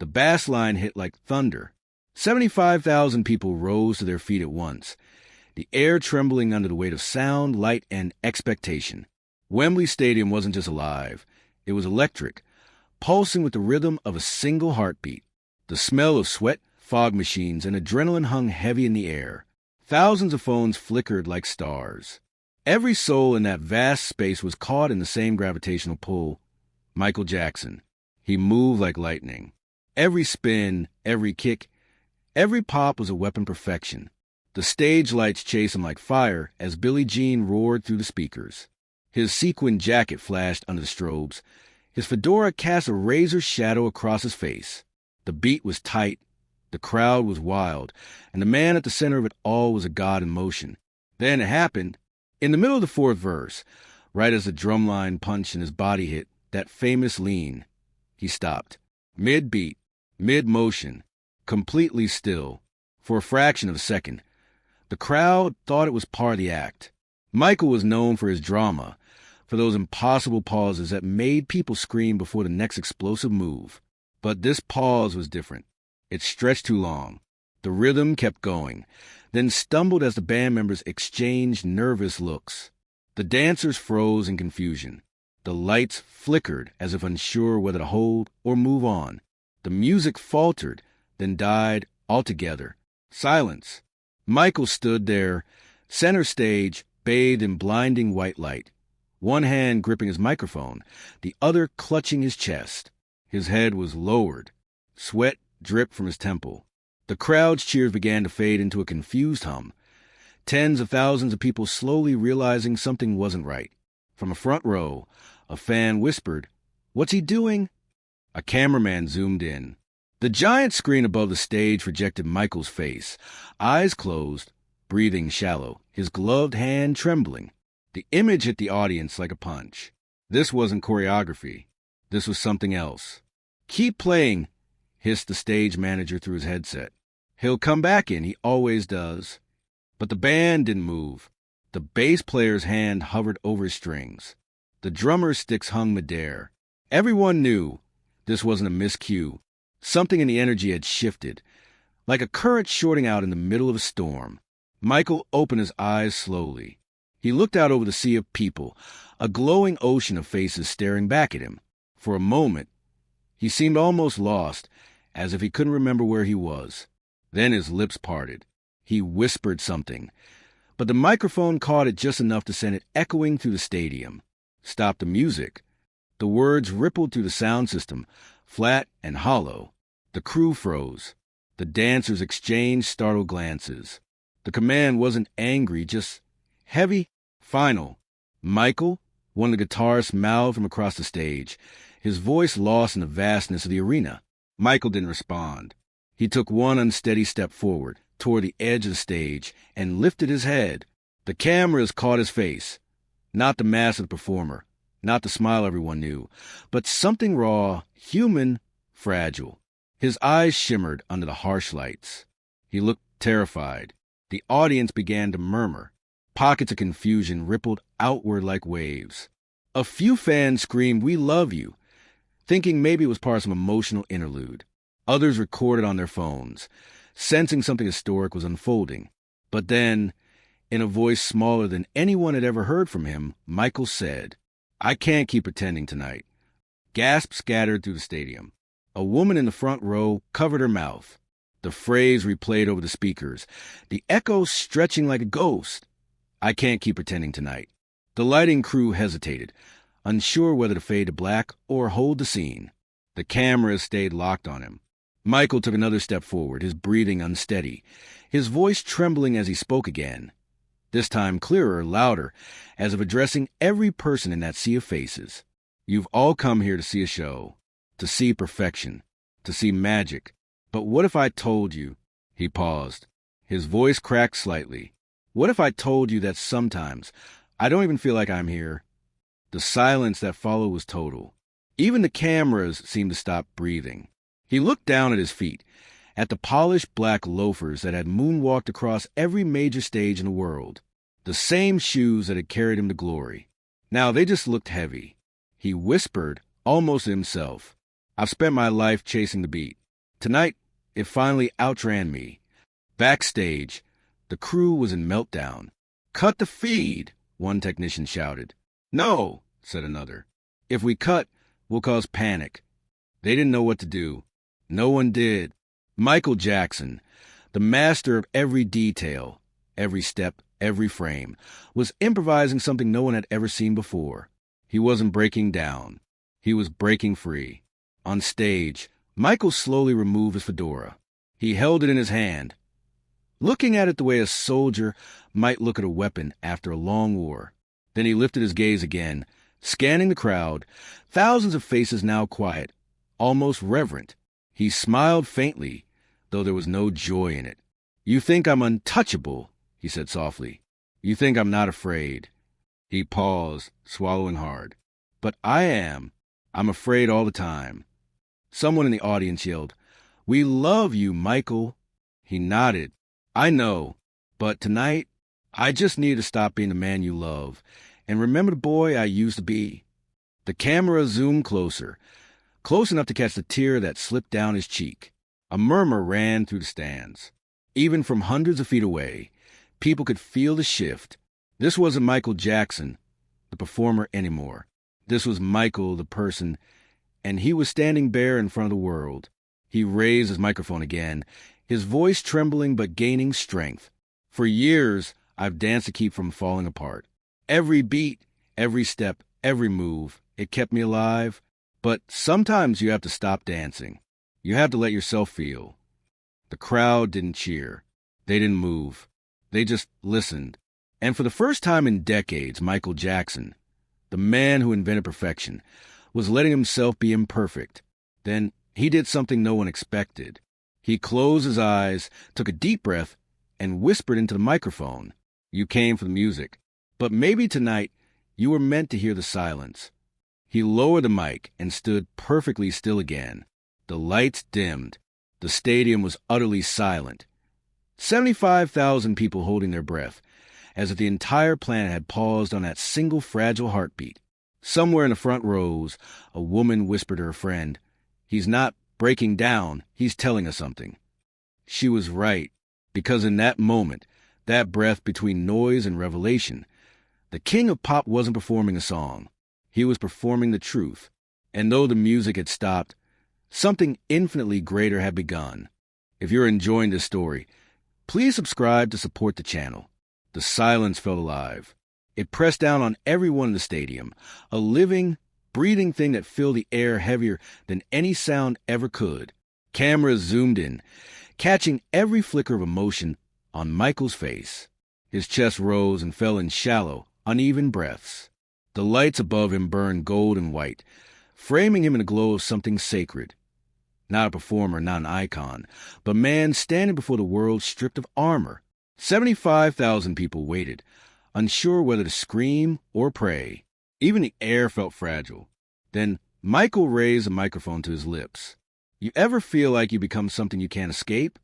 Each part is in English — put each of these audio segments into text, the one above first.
The bass line hit like thunder. 75,000 people rose to their feet at once, the air trembling under the weight of sound, light, and expectation. Wembley Stadium wasn't just alive. It was electric, pulsing with the rhythm of a single heartbeat. The smell of sweat, fog machines, and adrenaline hung heavy in the air. Thousands of phones flickered like stars. Every soul in that vast space was caught in the same gravitational pull. Michael Jackson. He moved like lightning. Every spin, every kick, every pop was a weapon perfection. The stage lights chased him like fire as Billie Jean roared through the speakers. His sequin jacket flashed under the strobes. His fedora cast a razor shadow across his face. The beat was tight, the crowd was wild, and the man at the center of it all was a god in motion. Then it happened. In the middle of the fourth verse, right as the drumline punched and his body hit that famous lean, he stopped. Mid-beat, mid-motion, completely still, for a fraction of a second. The crowd thought it was part of the act. Michael was known for his drama, for those impossible pauses that made people scream before the next explosive move. But this pause was different. It stretched too long. The rhythm kept going, then stumbled as the band members exchanged nervous looks. The dancers froze in confusion. The lights flickered as if unsure whether to hold or move on. The music faltered, then died altogether. Silence. Michael stood there, center stage, bathed in blinding white light, one hand gripping his microphone, the other clutching his chest. His head was lowered. Sweat dripped from his temple. The crowd's cheers began to fade into a confused hum. Tens of thousands of people slowly realizing something wasn't right. From a front row, a fan whispered, "What's he doing?" A cameraman zoomed in. The giant screen above the stage projected Michael's face, eyes closed, breathing shallow, his gloved hand trembling. The image hit the audience like a punch. This wasn't choreography. This was something else. "Keep playing," hissed the stage manager through his headset. "He'll come back in, he always does." But the band didn't move. The bass player's hand hovered over his strings. The drummer's sticks hung midair. Everyone knew this wasn't a miscue. Something in the energy had shifted, like a current shorting out in the middle of a storm. Michael opened his eyes slowly. He looked out over the sea of people, a glowing ocean of faces staring back at him. For a moment, he seemed almost lost, as if he couldn't remember where he was. Then his lips parted. He whispered something, but the microphone caught it just enough to send it echoing through the stadium. "Stop the music." The words rippled through the sound system, flat and hollow. The crew froze. The dancers exchanged startled glances. The command wasn't angry, just heavy, final. "Michael?" one of the guitarists mouthed from across the stage, his voice lost in the vastness of the arena. Michael didn't respond. He took one unsteady step forward, toward the edge of the stage, and lifted his head. The cameras caught his face. Not the mask of the performer, not the smile everyone knew, but something raw, human, fragile. His eyes shimmered under the harsh lights. He looked terrified. The audience began to murmur. Pockets of confusion rippled outward like waves. A few fans screamed, "We love you," thinking maybe it was part of some emotional interlude. Others recorded on their phones, sensing something historic was unfolding. But then, in a voice smaller than anyone had ever heard from him, Michael said, "I can't keep pretending tonight." Gasps scattered through the stadium. A woman in the front row covered her mouth. The phrase replayed over the speakers, the echo stretching like a ghost. "I can't keep pretending tonight." The lighting crew hesitated, unsure whether to fade to black or hold the scene. The cameras stayed locked on him. Michael took another step forward, his breathing unsteady, his voice trembling as he spoke again. This time clearer, louder, as if addressing every person in that sea of faces. "You've all come here to see a show, to see perfection, to see magic. But what if I told you?" He paused. His voice cracked slightly. "What if I told you that sometimes I don't even feel like I'm here?" The silence that followed was total. Even the cameras seemed to stop breathing. He looked down at his feet, at the polished black loafers that had moonwalked across every major stage in the world, the same shoes that had carried him to glory. Now they just looked heavy. He whispered, almost to himself, "I've spent my life chasing the beat. Tonight, it finally outran me. Backstage, the crew was in meltdown. "Cut the feed," one technician shouted. "No," said another. "If we cut, we'll cause panic." They didn't know what to do. No one did. Michael Jackson, the master of every detail, every step, every frame, was improvising something no one had ever seen before. He wasn't breaking down. He was breaking free. On stage, Michael slowly removed his fedora. He held it in his hand, looking at it the way a soldier might look at a weapon after a long war. Then he lifted his gaze again, scanning the crowd, thousands of faces now quiet, almost reverent. He smiled faintly, though there was no joy in it. "You think I'm untouchable," he said softly. "You think I'm not afraid." He paused, swallowing hard. "But I am. I'm afraid all the time." Someone in the audience yelled, "We love you, Michael." He nodded. "I know, but tonight, I just need to stop being the man you love and remember the boy I used to be." The camera zoomed closer, close enough to catch the tear that slipped down his cheek. A murmur ran through the stands. Even from hundreds of feet away, people could feel the shift. This wasn't Michael Jackson, the performer, anymore. This was Michael, the person, and he was standing bare in front of the world. He raised his microphone again, his voice trembling but gaining strength. "For years, I've danced to keep from falling apart. Every beat, every step, every move, it kept me alive. But sometimes you have to stop dancing. You have to let yourself feel." The crowd didn't cheer. They didn't move. They just listened. And for the first time in decades, Michael Jackson, the man who invented perfection, was letting himself be imperfect. Then he did something no one expected. He closed his eyes, took a deep breath, and whispered into the microphone. "You came for the music, but maybe tonight you were meant to hear the silence." He lowered the mic and stood perfectly still again. The lights dimmed. The stadium was utterly silent. 75,000 people holding their breath, as if the entire planet had paused on that single fragile heartbeat. Somewhere in the front rows, a woman whispered to her friend, "He's not breaking down, he's telling us something." She was right, because in that moment, that breath between noise and revelation, the king of pop wasn't performing a song. He was performing the truth. And though the music had stopped, something infinitely greater had begun. If you're enjoying this story, please subscribe to support the channel. The silence felt alive. It pressed down on everyone in the stadium, a living, breathing thing that filled the air heavier than any sound ever could. Cameras zoomed in, catching every flicker of emotion on Michael's face. His chest rose and fell in shallow, uneven breaths. The lights above him burned gold and white, framing him in a glow of something sacred. Not a performer, not an icon, but a man standing before the world stripped of armor. 75,000 people waited, unsure whether to scream or pray. Even the air felt fragile. Then Michael raised the microphone to his lips. "You ever feel like you become something you can't escape?"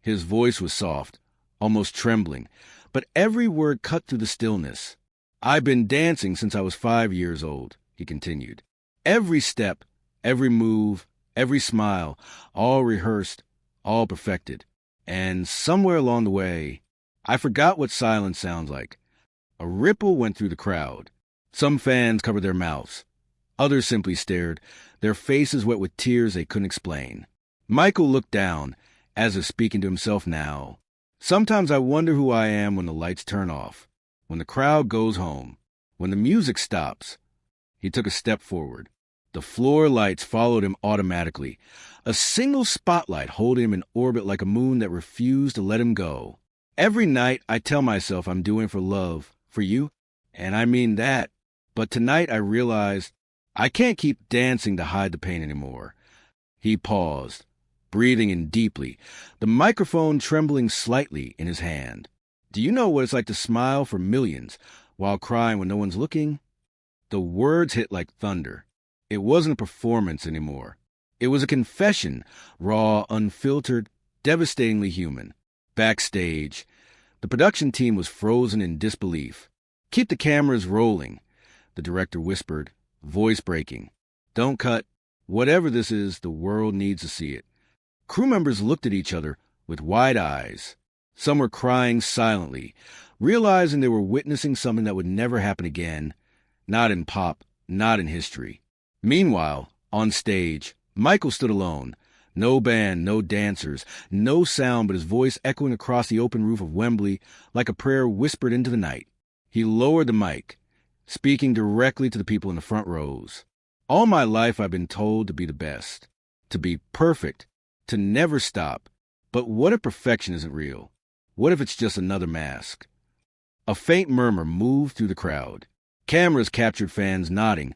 His voice was soft, almost trembling, but every word cut through the stillness. "I've been dancing since I was 5 years old," he continued. "Every step, every move, every smile, all rehearsed, all perfected. And somewhere along the way, I forgot what silence sounds like." A ripple went through the crowd. Some fans covered their mouths. Others simply stared, their faces wet with tears they couldn't explain. Michael looked down, as if speaking to himself now. "Sometimes I wonder who I am when the lights turn off, when the crowd goes home, when the music stops." He took a step forward. The floor lights followed him automatically, a single spotlight holding him in orbit like a moon that refused to let him go. "Every night I tell myself I'm doing it for love, for you, and I mean that. But tonight I realized I can't keep dancing to hide the pain anymore." He paused, breathing in deeply, the microphone trembling slightly in his hand. "Do you know what it's like to smile for millions while crying when no one's looking?" The words hit like thunder. It wasn't a performance anymore. It was a confession, raw, unfiltered, devastatingly human. Backstage, the production team was frozen in disbelief. "Keep the cameras rolling," the director whispered, voice breaking. "Don't cut. Whatever this is, the world needs to see it." Crew members looked at each other with wide eyes. Some were crying silently, realizing they were witnessing something that would never happen again, not in pop, not in history. Meanwhile, on stage, Michael stood alone. No band, no dancers, no sound but his voice echoing across the open roof of Wembley like a prayer whispered into the night. He lowered the mic, speaking directly to the people in the front rows. All my life I've been told to be the best, to be perfect, to never stop. But what if perfection isn't real? What if it's just another mask? A faint murmur moved through the crowd. Cameras captured fans nodding,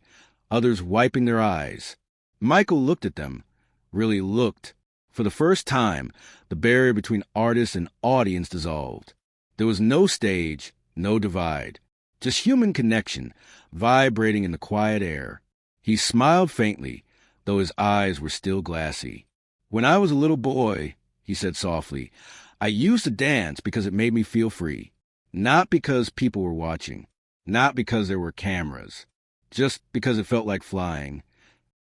others wiping their eyes. Michael looked at them, really looked. For the first time, the barrier between artist and audience dissolved. There was no stage, no divide, just human connection, vibrating in the quiet air. He smiled faintly, though his eyes were still glassy. "When I was a little boy," he said softly, "I used to dance because it made me feel free. Not because people were watching, not because there were cameras, just because it felt like flying."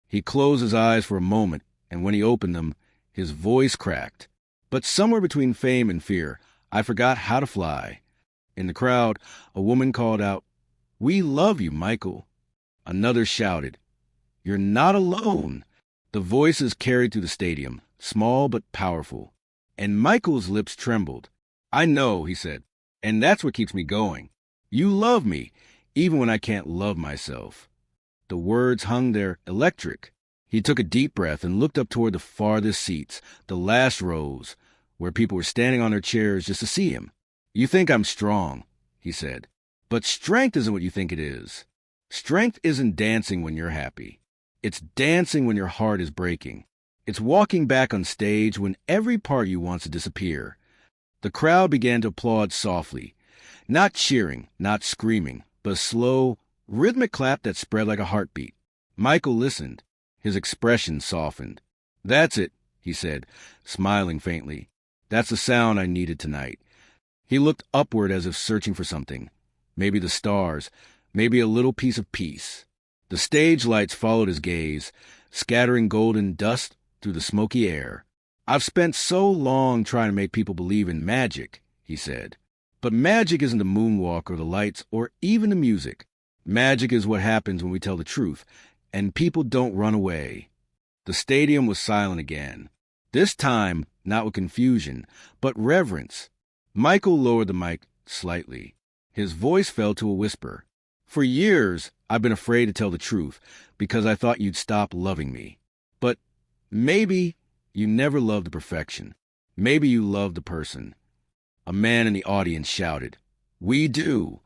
He closed his eyes for a moment, and when he opened them, his voice cracked. "But somewhere between fame and fear, I forgot how to fly." In the crowd, a woman called out, "We love you, Michael." Another shouted, "You're not alone." The voices carried through the stadium, small but powerful. And Michael's lips trembled. "I know," he said, "and that's what keeps me going. You love me, even when I can't love myself." The words hung there, electric. He took a deep breath and looked up toward the farthest seats, the last rows, where people were standing on their chairs just to see him. "You think I'm strong," he said, "but strength isn't what you think it is. Strength isn't dancing when you're happy. It's dancing when your heart is breaking. It's walking back on stage when every part of you wants to disappear." The crowd began to applaud softly, not cheering, not screaming, but a slow, rhythmic clap that spread like a heartbeat. Michael listened. His expression softened. "That's it," he said, smiling faintly. "That's the sound I needed tonight." He looked upward as if searching for something. Maybe the stars, maybe a little piece of peace. The stage lights followed his gaze, scattering golden dust through the smoky air. "I've spent so long trying to make people believe in magic," he said. "But magic isn't the moonwalk or the lights or even the music. Magic is what happens when we tell the truth, and people don't run away." The stadium was silent again. This time, not with confusion, but reverence. Michael lowered the mic slightly. His voice fell to a whisper. "For years, I've been afraid to tell the truth because I thought you'd stop loving me. But maybe you never loved the perfection. Maybe you loved the person." A man in the audience shouted, "We do."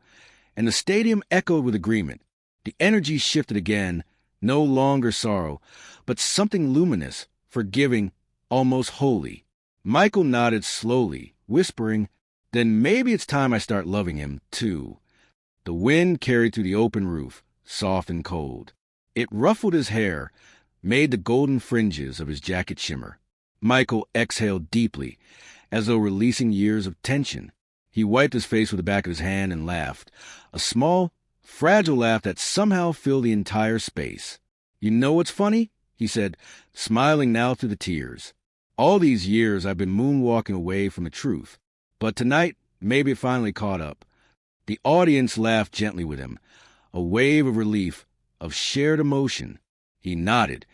And the stadium echoed with agreement. The energy shifted again, no longer sorrow, but something luminous, forgiving, almost holy. Michael nodded slowly, whispering, "Then maybe it's time I start loving him, too." The wind carried through the open roof, soft and cold. It ruffled his hair, made the golden fringes of his jacket shimmer. Michael exhaled deeply, as though releasing years of tension. He wiped his face with the back of his hand and laughed, a small, fragile laugh that somehow filled the entire space. "You know what's funny?" he said, smiling now through the tears. "All these years I've been moonwalking away from the truth, but tonight maybe it finally caught up." The audience laughed gently with him, a wave of relief, of shared emotion. He nodded,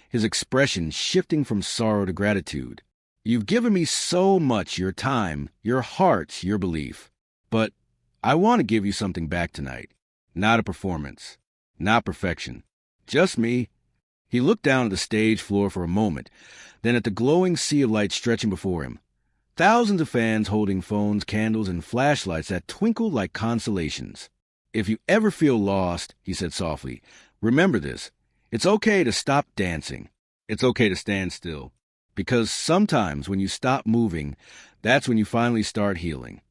his expression shifting from sorrow to gratitude. "You've given me so much, your time, your heart, your belief. But I want to give you something back tonight. Not a performance, not perfection, just me." He looked down at the stage floor for a moment, then at the glowing sea of light stretching before him. Thousands of fans holding phones, candles, and flashlights that twinkled like constellations. "If you ever feel lost," he said softly, "remember this. It's okay to stop dancing. It's okay to stand still. Because sometimes when you stop moving, that's when you finally start healing."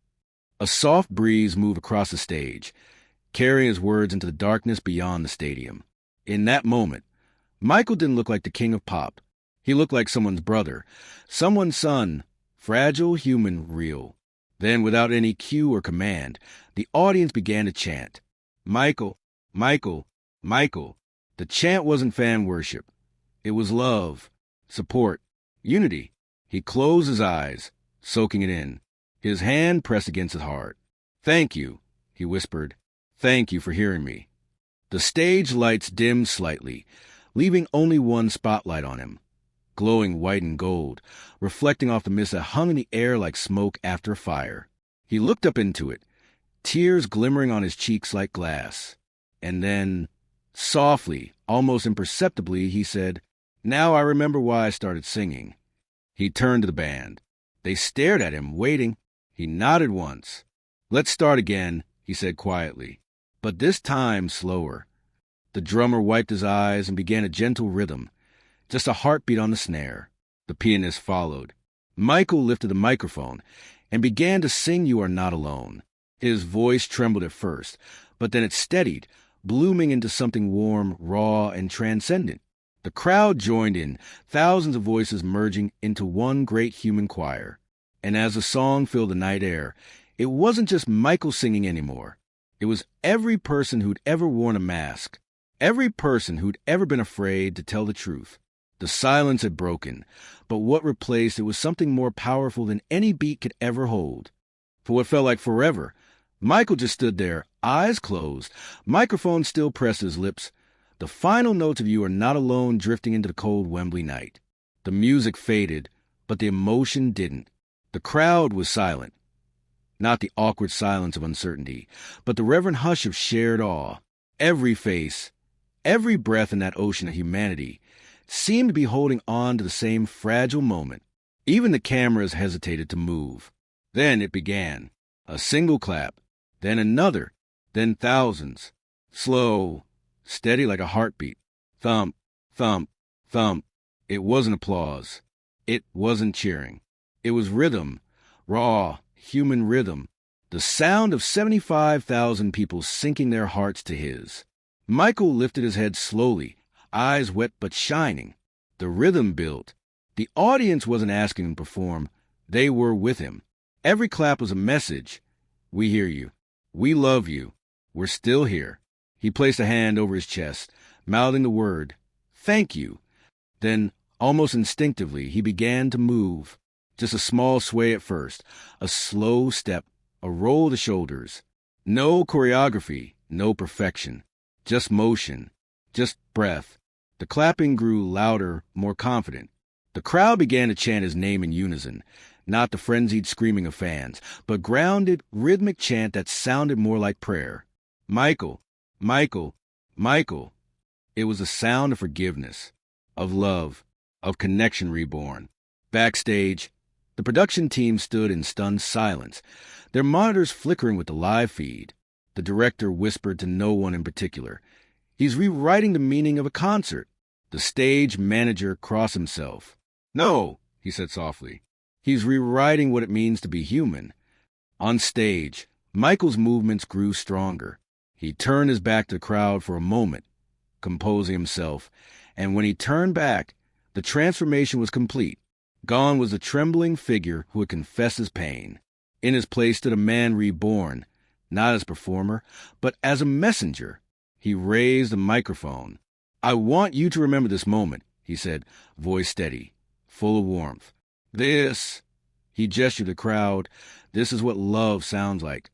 A soft breeze moved across the stage, carrying his words into the darkness beyond the stadium. In that moment, Michael didn't look like the king of pop. He looked like someone's brother, someone's son, fragile, human, real. Then, without any cue or command, the audience began to chant, "Michael, Michael, Michael." The chant wasn't fan worship. It was love, support, unity. He closed his eyes, soaking it in. His hand pressed against his heart. "Thank you," he whispered. "Thank you for hearing me." The stage lights dimmed slightly, leaving only one spotlight on him, glowing white and gold, reflecting off the mist that hung in the air like smoke after a fire. He looked up into it, tears glimmering on his cheeks like glass. And then, softly, almost imperceptibly, he said, "Now I remember why I started singing." He turned to the band. They stared at him, waiting. He nodded once. "Let's start again," he said quietly, but this time slower. The drummer wiped his eyes and began a gentle rhythm, just a heartbeat on the snare. The pianist followed. Michael lifted the microphone and began to sing "You Are Not Alone." His voice trembled at first, but then it steadied, blooming into something warm, raw, and transcendent. The crowd joined in, thousands of voices merging into one great human choir. And as the song filled the night air, it wasn't just Michael singing anymore. It was every person who'd ever worn a mask, every person who'd ever been afraid to tell the truth. The silence had broken, but what replaced it was something more powerful than any beat could ever hold. For what felt like forever, Michael just stood there, eyes closed, microphone still pressed to his lips, the final notes of "You Are Not Alone" drifting into the cold Wembley night. The music faded, but the emotion didn't. The crowd was silent. Not the awkward silence of uncertainty, but the reverent hush of shared awe. Every face, every breath in that ocean of humanity seemed to be holding on to the same fragile moment. Even the cameras hesitated to move. Then it began. A single clap, then another, then thousands. Slow, steady like a heartbeat. Thump, thump, thump. It wasn't applause. It wasn't cheering. It was rhythm, raw, human rhythm. The sound of 75,000 people sinking their hearts to his. Michael lifted his head slowly, eyes wet but shining. The rhythm built. The audience wasn't asking him to perform. They were with him. Every clap was a message. "We hear you. We love you. We're still here." He placed a hand over his chest, mouthing the word, "Thank you." Then, almost instinctively, he began to move. Just a small sway at first, a slow step, a roll of the shoulders. No choreography, no perfection. Just motion, just breath. The clapping grew louder, more confident. The crowd began to chant his name in unison, not the frenzied screaming of fans, but grounded, rhythmic chant that sounded more like prayer. "Michael, Michael, Michael." It was a sound of forgiveness, of love, of connection reborn. Backstage, the production team stood in stunned silence, their monitors flickering with the live feed. The director whispered to no one in particular. "He's rewriting the meaning of a concert." The stage manager crossed himself. "No," he said softly. "He's rewriting what it means to be human." On stage, Michael's movements grew stronger. He turned his back to the crowd for a moment, composing himself, and when he turned back, the transformation was complete. Gone was the trembling figure who had confessed his pain. In his place stood a man reborn, not as performer, but as a messenger. He raised the microphone. "I want you to remember this moment," he said, voice steady, full of warmth. "This," he gestured to the crowd, "this is what love sounds like."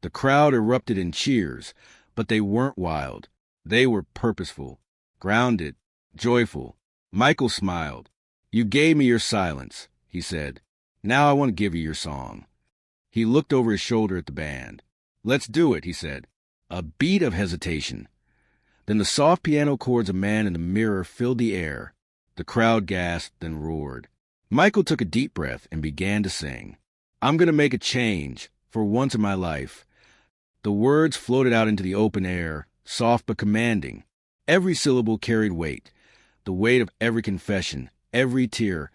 The crowd erupted in cheers, but they weren't wild. They were purposeful, grounded, joyful. Michael smiled. "You gave me your silence," he said. "Now I want to give you your song." He looked over his shoulder at the band. "Let's do it," he said. A beat of hesitation. Then the soft piano chords of Man in the Mirror filled the air. The crowd gasped, then roared. Michael took a deep breath and began to sing. "I'm going to make a change, for once in my life." The words floated out into the open air, soft but commanding. Every syllable carried weight, the weight of every confession, every tear,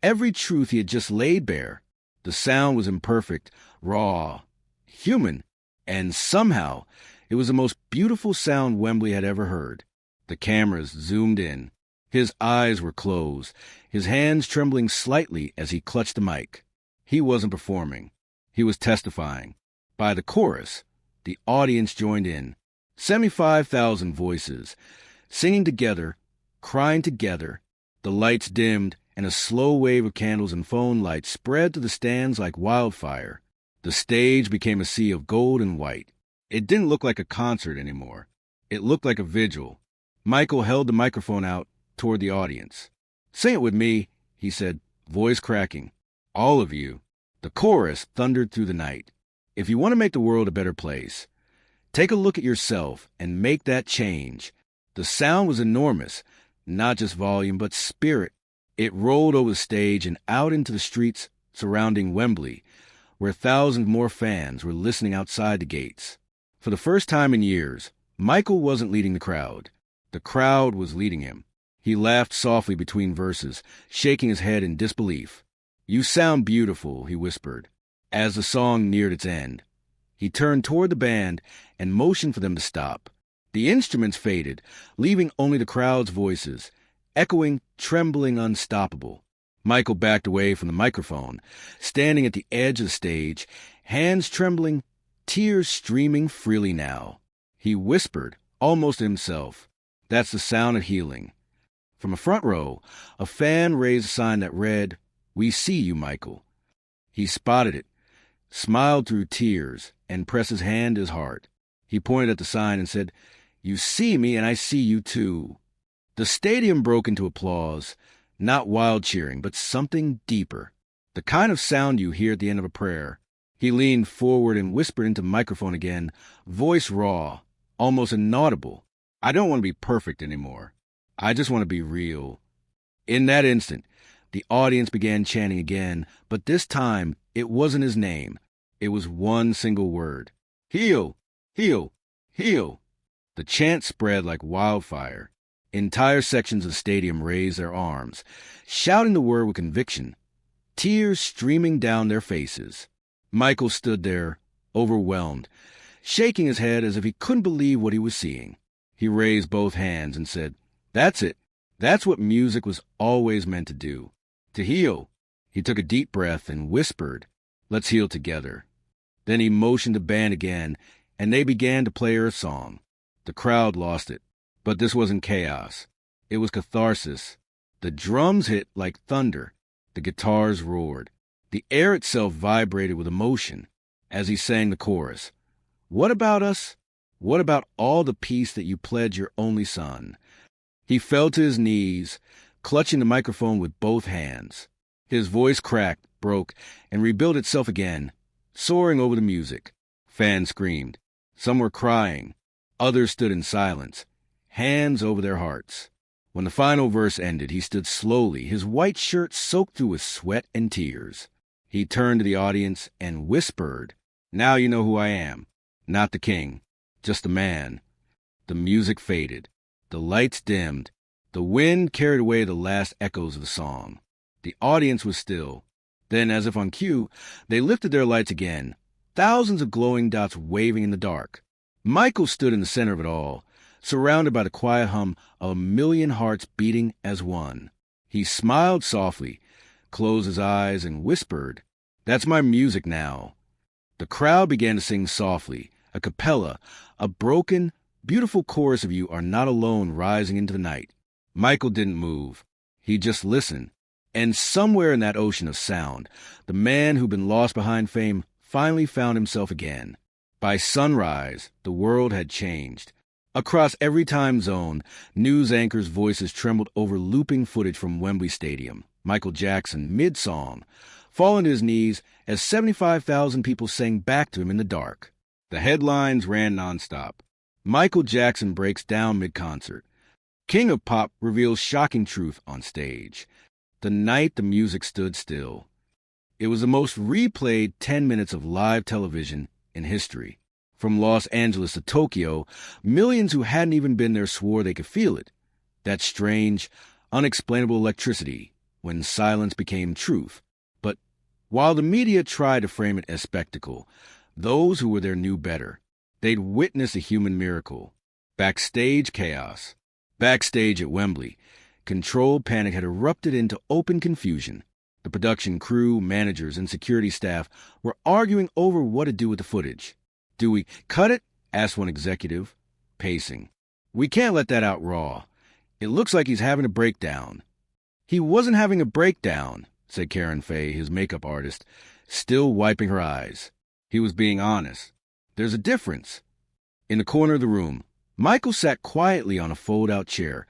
every truth he had just laid bare. The sound was imperfect, raw, human, and somehow it was the most beautiful sound Wembley had ever heard. The cameras zoomed in. His eyes were closed, his hands trembling slightly as he clutched the mic. He wasn't performing. He was testifying. By the chorus, the audience joined in. 75,000 voices, singing together, crying together. The lights dimmed, and a slow wave of candles and phone lights spread to the stands like wildfire. The stage became a sea of gold and white. It didn't look like a concert anymore. It looked like a vigil. Michael held the microphone out toward the audience. "Sing it with me," he said, voice cracking. "All of you." The chorus thundered through the night. "If you want to make the world a better place, take a look at yourself and make that change." The sound was enormous, not just volume, but spirit. It rolled over the stage and out into the streets surrounding Wembley, where thousands more fans were listening outside the gates. For the first time in years, Michael wasn't leading the crowd. The crowd was leading him. He laughed softly between verses, shaking his head in disbelief. "You sound beautiful," he whispered, as the song neared its end. He turned toward the band and motioned for them to stop. The instruments faded, leaving only the crowd's voices, echoing, trembling, unstoppable. Michael backed away from the microphone, standing at the edge of the stage, hands trembling, tears streaming freely now. He whispered, almost to himself, "That's the sound of healing." From a front row, a fan raised a sign that read, "We see you, Michael." He spotted it, smiled through tears, and pressed his hand to his heart. He pointed at the sign and said, "You see me, and I see you too." The stadium broke into applause, not wild cheering, but something deeper, the kind of sound you hear at the end of a prayer. He leaned forward and whispered into the microphone again, voice raw, almost inaudible. "I don't want to be perfect anymore. I just want to be real." In that instant, the audience began chanting again, but this time it wasn't his name. It was one single word. "Heal! Heal! Heal!" The chant spread like wildfire. Entire sections of the stadium raised their arms, shouting the word with conviction, tears streaming down their faces. Michael stood there, overwhelmed, shaking his head as if he couldn't believe what he was seeing. He raised both hands and said, "That's it. That's what music was always meant to do. To heal." He took a deep breath and whispered, "Let's heal together." Then he motioned the band again, and they began to play her song. The crowd lost it. But this wasn't chaos. It was catharsis. The drums hit like thunder. The guitars roared. The air itself vibrated with emotion as he sang the chorus. "What about us? What about all the peace that you pledged your only son?" He fell to his knees, clutching the microphone with both hands. His voice cracked, broke, and rebuilt itself again, soaring over the music. Fans screamed. Some were crying. Others stood in silence, hands over their hearts. When the final verse ended, he stood slowly, his white shirt soaked through with sweat and tears. He turned to the audience and whispered, "Now you know who I am. Not the king, just a man." The music faded. The lights dimmed. The wind carried away the last echoes of the song. The audience was still. Then, as if on cue, they lifted their lights again, thousands of glowing dots waving in the dark. Michael stood in the center of it all, surrounded by the quiet hum of a million hearts beating as one. He smiled softly, closed his eyes, and whispered, "That's my music now." The crowd began to sing softly, a cappella, a broken, beautiful chorus of "You Are Not Alone" rising into the night. Michael didn't move. He just listened. And somewhere in that ocean of sound, the man who'd been lost behind fame finally found himself again. By sunrise, the world had changed. Across every time zone, news anchors' voices trembled over looping footage from Wembley Stadium. Michael Jackson, mid-song, falling to his knees as 75,000 people sang back to him in the dark. The headlines ran nonstop. Michael Jackson breaks down mid-concert. King of Pop reveals shocking truth on stage. The night the music stood still. It was the most replayed 10 minutes of live television in history. From Los Angeles to Tokyo, millions who hadn't even been there swore they could feel it. That strange, unexplainable electricity when silence became truth. But while the media tried to frame it as spectacle, those who were there knew better. They'd witnessed a human miracle. Backstage chaos. Backstage at Wembley, controlled panic had erupted into open confusion. The production crew, managers, and security staff were arguing over what to do with the footage. "Do we cut it?" asked one executive, pacing. "We can't let that out raw. It looks like he's having a breakdown." He wasn't having a breakdown, said Karen Fay, his makeup artist, still wiping her eyes. He was being honest. There's a difference. In the corner of the room, Michael sat quietly on a fold-out chair,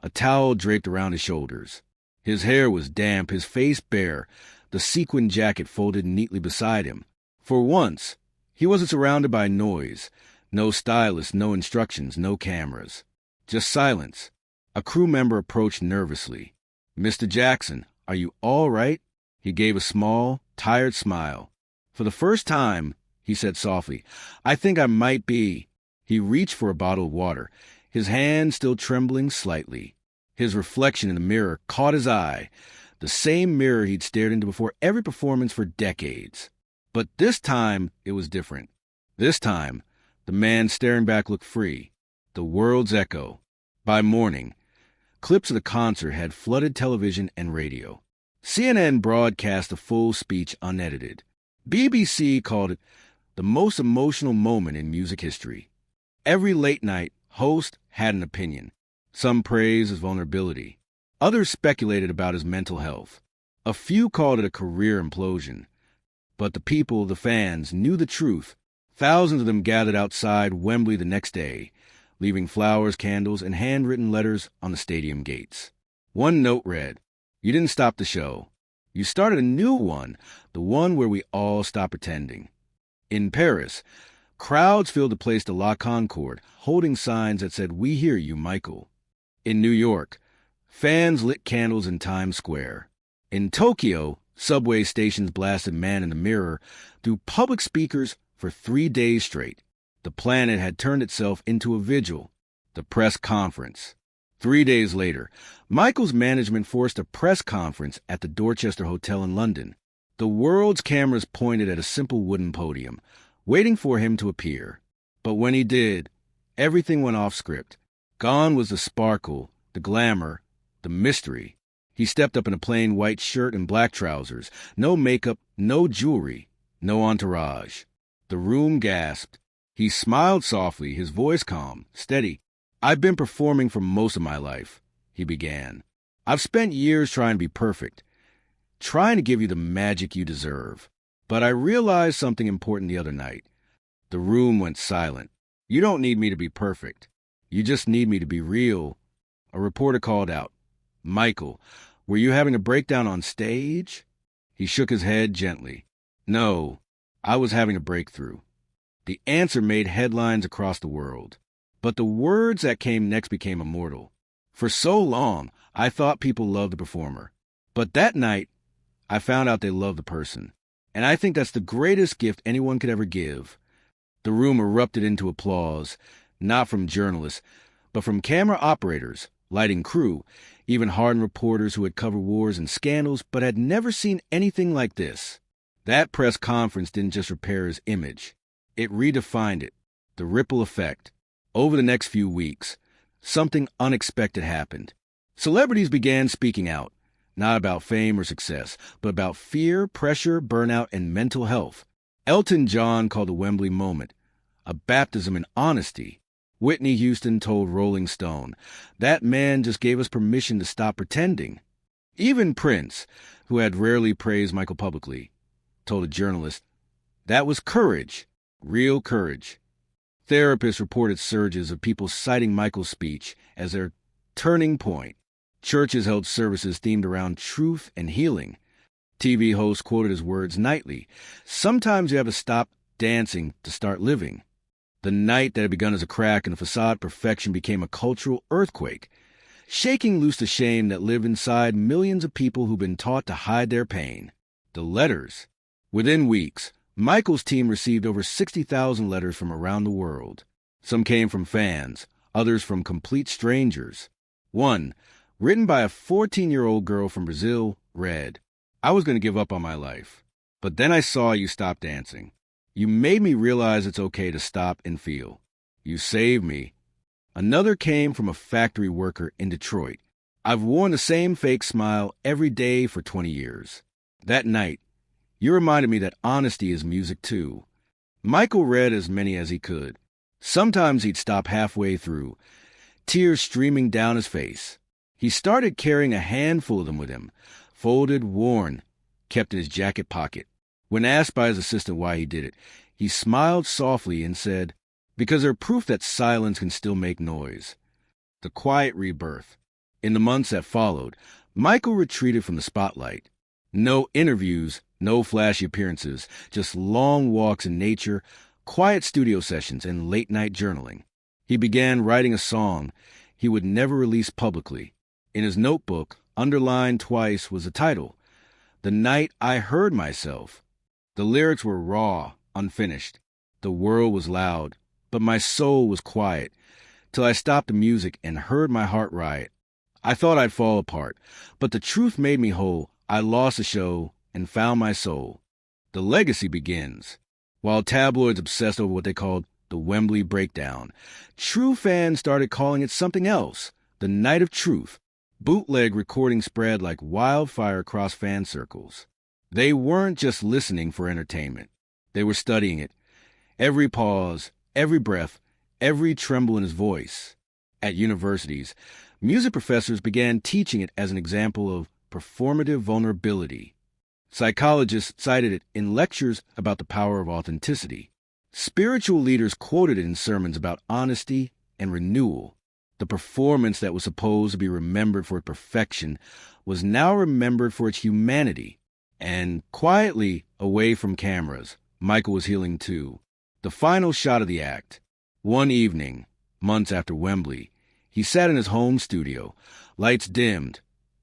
a towel draped around his shoulders. His hair was damp, his face bare, the sequin jacket folded neatly beside him. For once, he wasn't surrounded by noise. No stylist, no instructions, no cameras. Just silence. A crew member approached nervously. "Mr. Jackson, are you all right?" He gave a small, tired smile. "For the first time," he said softly, "I think I might be." He reached for a bottle of water, his hand still trembling slightly. His reflection in the mirror caught his eye, the same mirror he'd stared into before every performance for decades. But this time, it was different. This time, the man staring back looked free. The world's echo. By morning, clips of the concert had flooded television and radio. CNN broadcast the full speech unedited. BBC called it the most emotional moment in music history. Every late-night host had an opinion. Some praised his vulnerability. Others speculated about his mental health. A few called it a career implosion. But the people, the fans, knew the truth. Thousands of them gathered outside Wembley the next day, leaving flowers, candles, and handwritten letters on the stadium gates. One note read, "You didn't stop the show. You started a new one, the one where we all stop pretending." In Paris, crowds filled the Place de la Concorde, holding signs that said, "We hear you, Michael." In New York, fans lit candles in Times Square. In Tokyo, subway stations blasted Man in the Mirror through public speakers for 3 days straight. The planet had turned itself into a vigil, the press conference. 3 days later, Michael's management forced a press conference at the Dorchester Hotel in London. The world's cameras pointed at a simple wooden podium, waiting for him to appear. But when he did, everything went off script. Gone was the sparkle, the glamour, the mystery. He stepped up in a plain white shirt and black trousers. No makeup, no jewelry, no entourage. The room gasped. He smiled softly, his voice calm, steady. "I've been performing for most of my life," he began. "I've spent years trying to be perfect, trying to give you the magic you deserve. But I realized something important the other night." The room went silent. "You don't need me to be perfect. You just need me to be real." A reporter called out, "Michael, were you having a breakdown on stage?" He shook his head gently. "No, I was having a breakthrough." The answer made headlines across the world. But the words that came next became immortal. "For so long, I thought people loved the performer. But that night, I found out they loved the person. And I think that's the greatest gift anyone could ever give." The room erupted into applause, not from journalists, but from camera operators, lighting crew, even hardened reporters who had covered wars and scandals but had never seen anything like this. That press conference didn't just repair his image. It redefined it, the ripple effect. Over the next few weeks, something unexpected happened. Celebrities began speaking out, not about fame or success, but about fear, pressure, burnout, and mental health. Elton John called the Wembley moment a baptism in honesty. Whitney Houston told Rolling Stone, "That man just gave us permission to stop pretending." Even Prince, who had rarely praised Michael publicly, told a journalist, "That was courage, real courage." Therapists reported surges of people citing Michael's speech as their turning point. Churches held services themed around truth and healing. TV hosts quoted his words nightly. "Sometimes you have to stop dancing to start living." The night that had begun as a crack in the facade perfection became a cultural earthquake, shaking loose the shame that lived inside millions of people who'd been taught to hide their pain. The letters. Within weeks, Michael's team received over 60,000 letters from around the world. Some came from fans, others from complete strangers. One, written by a 14-year-old girl from Brazil, read, "I was going to give up on my life, but then I saw you stop dancing. You made me realize it's okay to stop and feel. You saved me." Another came from a factory worker in Detroit. "I've worn the same fake smile every day for 20 years. That night, you reminded me that honesty is music too." Michael read as many as he could. Sometimes he'd stop halfway through, tears streaming down his face. He started carrying a handful of them with him, folded, worn, kept in his jacket pocket. When asked by his assistant why he did it, he smiled softly and said, "Because they're proof that silence can still make noise." The quiet rebirth. In the months that followed, Michael retreated from the spotlight. No interviews, no flashy appearances, just long walks in nature, quiet studio sessions, and late-night journaling. He began writing a song he would never release publicly. In his notebook, underlined twice, was the title, "The Night I Heard Myself." The lyrics were raw, unfinished. The world was loud, but my soul was quiet, till I stopped the music and heard my heart riot. I thought I'd fall apart, but the truth made me whole. I lost the show and found my soul. The legacy begins. While tabloids obsessed over what they called the Wembley Breakdown, true fans started calling it something else, the Night of Truth. Bootleg recordings spread like wildfire across fan circles. They weren't just listening for entertainment. They were studying it. Every pause, every breath, every tremble in his voice. At universities, music professors began teaching it as an example of performative vulnerability. Psychologists cited it in lectures about the power of authenticity. Spiritual leaders quoted it in sermons about honesty and renewal. The performance that was supposed to be remembered for its perfection was now remembered for its humanity. And quietly, away from cameras, Michael was healing too. The final shot of the act. One evening, months after Wembley, he sat in his home studio, lights dimmed,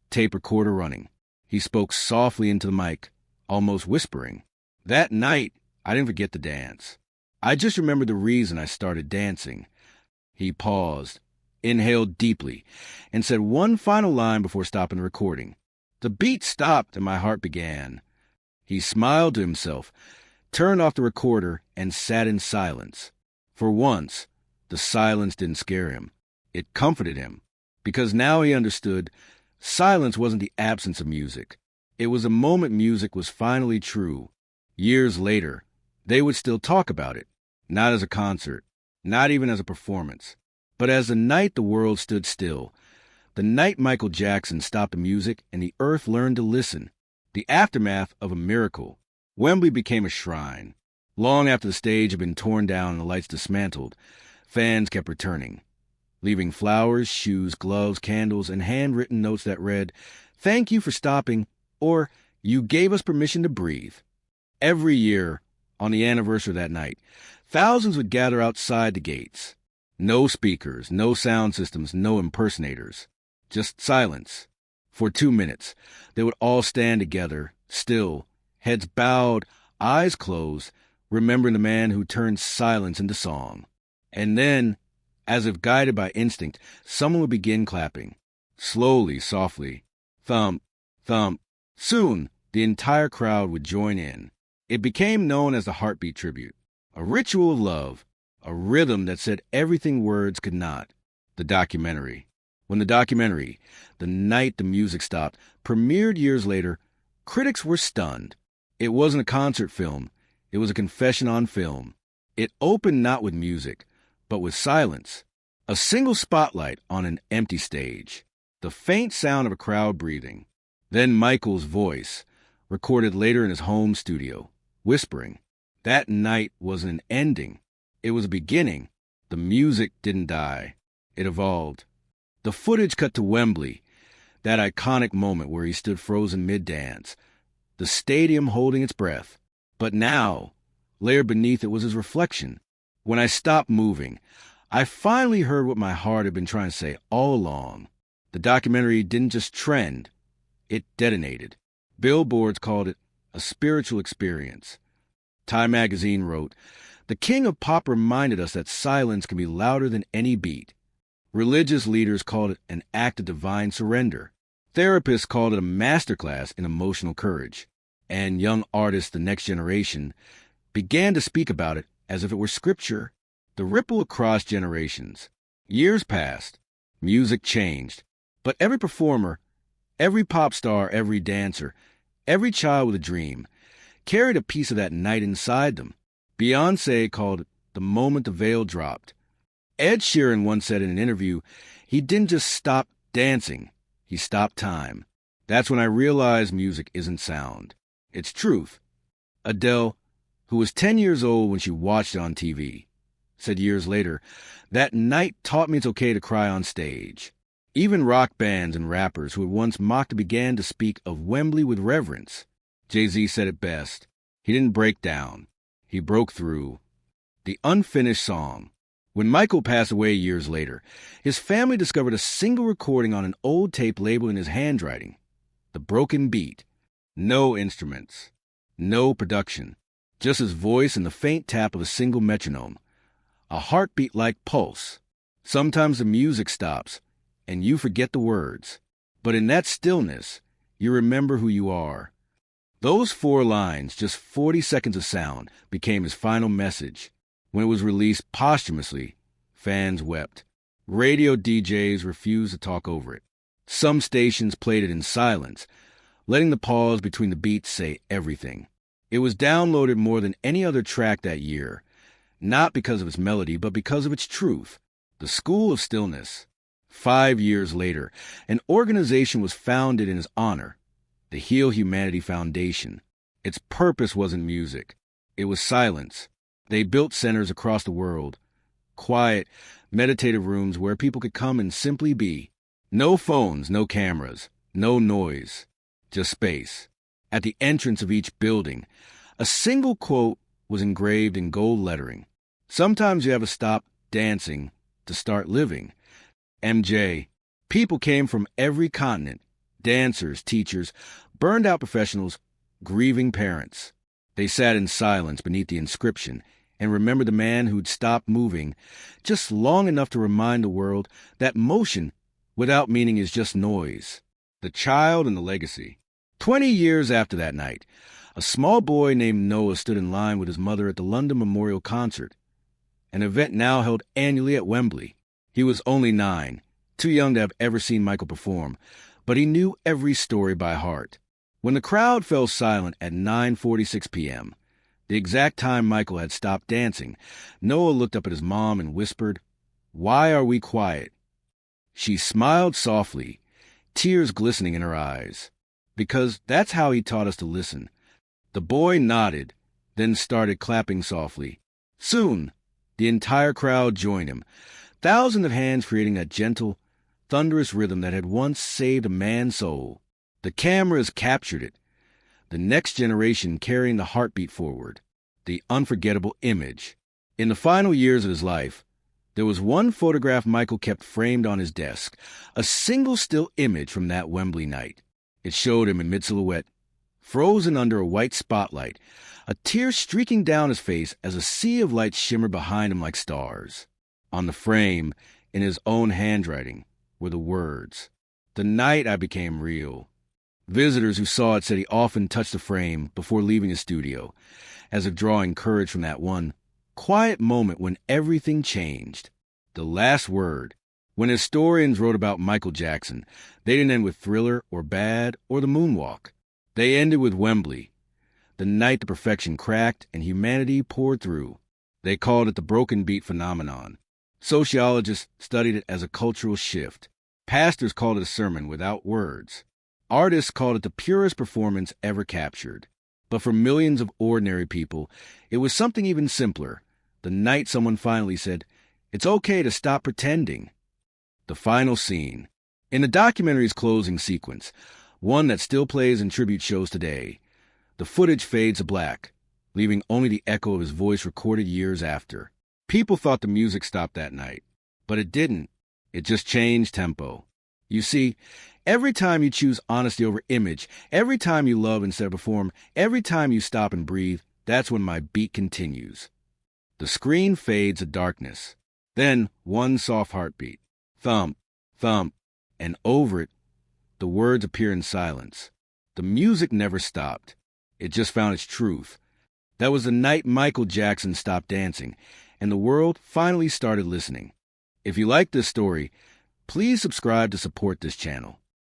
tape recorder running. He spoke softly into the mic, almost whispering. That night, I didn't forget to dance. I just remembered the reason I started dancing. He paused, inhaled deeply, and said one final line before stopping the recording. The beat stopped and my heart began. He smiled to himself, turned off the recorder, and sat in silence. For once, the silence didn't scare him. It comforted him, because now he understood silence wasn't the absence of music. It was a moment music was finally true. Years later, they would still talk about it, not as a concert, not even as a performance, but as the night the world stood still, the night Michael Jackson stopped the music and the earth learned to listen, the aftermath of a miracle. Wembley became a shrine. Long after the stage had been torn down and the lights dismantled, fans kept returning, leaving flowers, shoes, gloves, candles, and handwritten notes that read, "Thank you for stopping," or "You gave us permission to breathe." Every year, on the anniversary of that night, thousands would gather outside the gates. No speakers, no sound systems, no impersonators. Just silence. For 2 minutes, they would all stand together, still, heads bowed, eyes closed, remembering the man who turned silence into song. And then, as if guided by instinct, someone would begin clapping. Slowly, softly. Thump, thump. Soon, the entire crowd would join in. It became known as the Heartbeat Tribute, a ritual of love, a rhythm that said everything words could not. The documentary. When the documentary, The Night the Music Stopped, premiered years later, critics were stunned. It wasn't a concert film. It was a confession on film. It opened not with music, but with silence. A single spotlight on an empty stage. The faint sound of a crowd breathing. Then Michael's voice, recorded later in his home studio, whispering. That night wasn't an ending. It was a beginning. The music didn't die. It evolved. The footage cut to Wembley, that iconic moment where he stood frozen mid-dance, the stadium holding its breath. But now, layered beneath it was his reflection. When I stopped moving, I finally heard what my heart had been trying to say all along. The documentary didn't just trend, it detonated. Billboards called it a spiritual experience. Time magazine wrote, "The king of pop reminded us that silence can be louder than any beat." Religious leaders called it an act of divine surrender. Therapists called it a masterclass in emotional courage. And young artists, the next generation, began to speak about it as if it were scripture. The ripple across generations. Years passed. Music changed. But every performer, every pop star, every dancer, every child with a dream, carried a piece of that night inside them. Beyoncé called it the moment the veil dropped. Ed Sheeran once said in an interview, he didn't just stop dancing, He stopped time. That's when I realized music isn't sound. It's truth. Adele, who was 10 years old when she watched it on TV, said years later, "That night taught me it's okay to cry on stage." Even rock bands and rappers who had once mocked began to speak of Wembley with reverence. Jay-Z said it best. He didn't break down. He broke through. The unfinished song. When Michael passed away years later, his family discovered a single recording on an old tape label in his handwriting. The broken beat. No instruments. No production. Just his voice and the faint tap of a single metronome. A heartbeat-like pulse. Sometimes the music stops, and you forget the words. But in that stillness, you remember who you are. Those 4 lines, just 40 seconds of sound, became his final message. When it was released posthumously, fans wept. Radio DJs refused to talk over it. Some stations played it in silence, letting the pause between the beats say everything. It was downloaded more than any other track that year, not because of its melody, but because of its truth. The School of Stillness. 5 years later, an organization was founded in his honor, the Heal Humanity Foundation. Its purpose wasn't music. It was silence. They built centers across the world, quiet, meditative rooms where people could come and simply be. No phones, no cameras, no noise, just space. At the entrance of each building, a single quote was engraved in gold lettering. Sometimes you have to stop dancing to start living. MJ. People came from every continent. Dancers, teachers, burned-out professionals, grieving parents. They sat in silence beneath the inscription and remembered the man who'd stopped moving just long enough to remind the world that motion without meaning is just noise. The child and the legacy. 20 years after that night, a small boy named Noah stood in line with his mother at the London Memorial Concert, an event now held annually at Wembley. He was only 9, too young to have ever seen Michael perform, but he knew every story by heart. When the crowd fell silent at 9:46 p.m., the exact time Michael had stopped dancing, Noah looked up at his mom and whispered, "Why are we quiet?" She smiled softly, tears glistening in her eyes. Because that's how he taught us to listen. The boy nodded, then started clapping softly. Soon, the entire crowd joined him, thousands of hands creating that gentle, thunderous rhythm that had once saved a man's soul. The cameras captured it, the next generation carrying the heartbeat forward, the unforgettable image. In the final years of his life, there was one photograph Michael kept framed on his desk, a single still image from that Wembley night. It showed him in mid-silhouette, frozen under a white spotlight, a tear streaking down his face as a sea of light shimmered behind him like stars. On the frame, in his own handwriting, were the words, "The night I became real." Visitors who saw it said he often touched the frame before leaving his studio, as if drawing courage from that one quiet moment when everything changed. The last word. When historians wrote about Michael Jackson, they didn't end with Thriller or Bad or the Moonwalk. They ended with Wembley, the night the perfection cracked and humanity poured through. They called it the broken beat phenomenon. Sociologists studied it as a cultural shift. Pastors called it a sermon without words. Artists called it the purest performance ever captured. But for millions of ordinary people, it was something even simpler. The night someone finally said, "It's okay to stop pretending." The final scene. In the documentary's closing sequence, one that still plays in tribute shows today, the footage fades to black, leaving only the echo of his voice recorded years after. People thought the music stopped that night, but it didn't. It just changed tempo. You see, every time you choose honesty over image, every time you love instead of perform, every time you stop and breathe, that's when my beat continues. The screen fades to darkness. Then one soft heartbeat. Thump, thump, and over it, the words appear in silence. The music never stopped. It just found its truth. That was the night Michael Jackson stopped dancing, and the world finally started listening. If you like this story, please subscribe to support this channel.